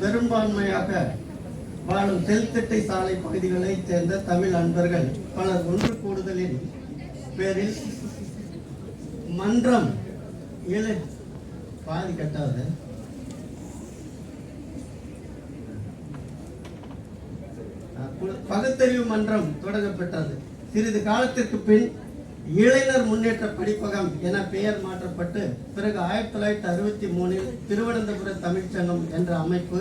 பெரும்பான்மையாக வாழும் தெல்திட்டை சாலை பகுதிகளைச் சேர்ந்த தமிழ் அன்பர்கள் பலர் ஒன்று கூடுதலின் பேரில் மன்றம் பாதி கட்டாத பகுத்தறிவு மன்றம் தொடங்கப்பட்டது. சிறிது காலத்திற்கு பின் இளைஞர் முன்னேற்ற படிப்பகம் என பெயர் மாற்றப்பட்டு பிறகு 1963 திருவனந்தபுர தமிழ்ச்சங்கம் என்ற அமைப்பு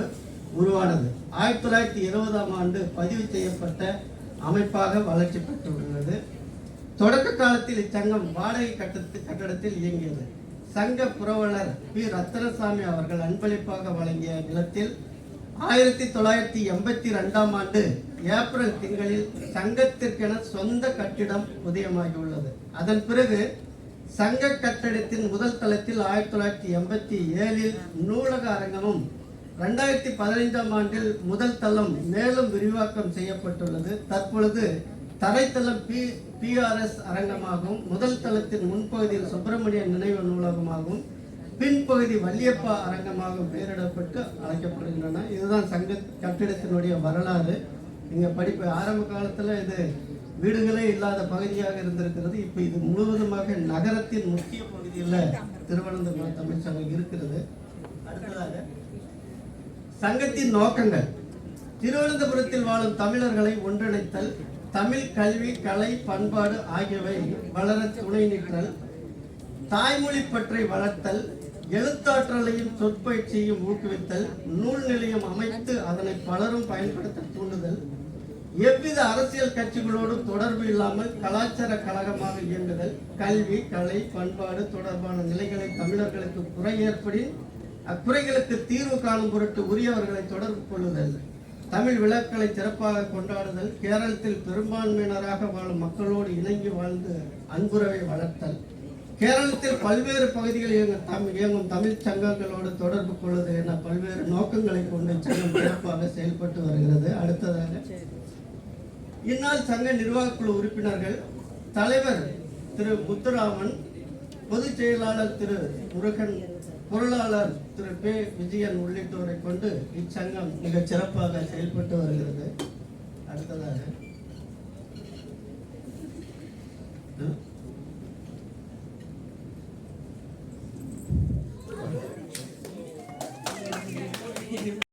உருவானது. 1970ஆம் ஆண்டு பதிவு செய்யப்பட்ட அமைப்பாக வளர்ச்சி பெற்றுள்ளது. தொடக்க காலத்தில் இச்சங்கம் வாடகை கட்டடத்தில் இயங்கியது. சங்க புரவலர் பி. ரத்தனசாமி அவர்கள் அன்பளிப்பாக வழங்கிய நிலத்தில் 1982ஆம் ஆண்டு ஏப்ரல் திங்களில் சங்கத்திற்கென சொந்த கட்டிடம் உதயமாகியுள்ளது. அதன் பிறகு சங்க கட்டடத்தின் முதல் தளத்தில் 1987இல் நூலக அரங்கமும் 2015ஆம் ஆண்டில் முதல் தளம் மேலும் விரிவாக்கம் செய்யப்பட்டுள்ளது. தற்பொழுது தரைத்தளம் PRS அரங்கமாகவும் முதல் தளத்தின் முன்பகுதியில் சுப்பிரமணிய நினைவு நூலகமாகவும் பின்பகுதி வள்ளியப்பா அரங்கமாக பெயரிடப்பட்டு அழைக்கப்படுகின்றன. இதுதான் சங்க கட்டிடத்தினுடைய வரலாறு. இங்கே ஆரம்ப காலத்தில் இது வீடுகளே இல்லாத பகுதியாக இருந்திருக்கிறது. இப்போ இது முழுவதுமாக நகரத்தின் முக்கிய பகுதியில் திருவனந்தபுரம் தமிழ் சங்கம் இருக்கிறது. அடுத்ததாக சங்கத்தின் நோக்கங்கள்: திருவனந்தபுரத்தில் வாழும் தமிழர்களை ஒன்றிணைத்தல், தமிழ் கல்வி, கலை, பண்பாடு ஆகியவை வளர துணை நிற்றல், தாய்மொழி பற்றை வளர்த்தல், எழுத்தாற்றலையும் சொற்பயிற்சியையும் ஊக்குவித்தல், நூல் நிலையம் அமைத்து அதனை பலரும் பயன்படுத்த தூண்டுதல், எவ்வித அரசியல் கட்சிகளோடும் தொடர்பு இல்லாமல் கலாச்சார கழகமாக இயங்குதல், கல்வி, கலை, பண்பாடு தொடர்பான நிலைகளை தமிழர்களுக்கு குறை ஏற்படின் அக்குறைகளுக்கு தீர்வு காணும் பொருட்டு உரியவர்களை தொடர்பு கொள்ளுதல், தமிழ் விழாக்களை சிறப்பாக கொண்டாடுதல், கேரளத்தில் பெரும்பான்மையினராக வாழும் மக்களோடு இணங்கி வாழ்ந்து அன்புறவை வளர்த்தல், கேரளத்தில் பல்வேறு பகுதிகளில் இயங்கும் தமிழ் சங்கங்களோடு தொடர்பு கொள்ளுதல் என பல்வேறு நோக்கங்களை கொண்டு சங்கம் சிறப்பாக செயல்பட்டு வருகிறது. அடுத்ததாக இந்நாள் சங்க நிர்வாகக்குழு உறுப்பினர்கள்: தலைவர் திரு முத்துராமன், பொதுச் செயலாளர் திரு முருகன், பொருளாளர் திரு பே. விஜயன் உள்ளிட்டோரை கொண்டு இச்சங்கம் மிக சிறப்பாக செயல்பட்டு வருகிறது.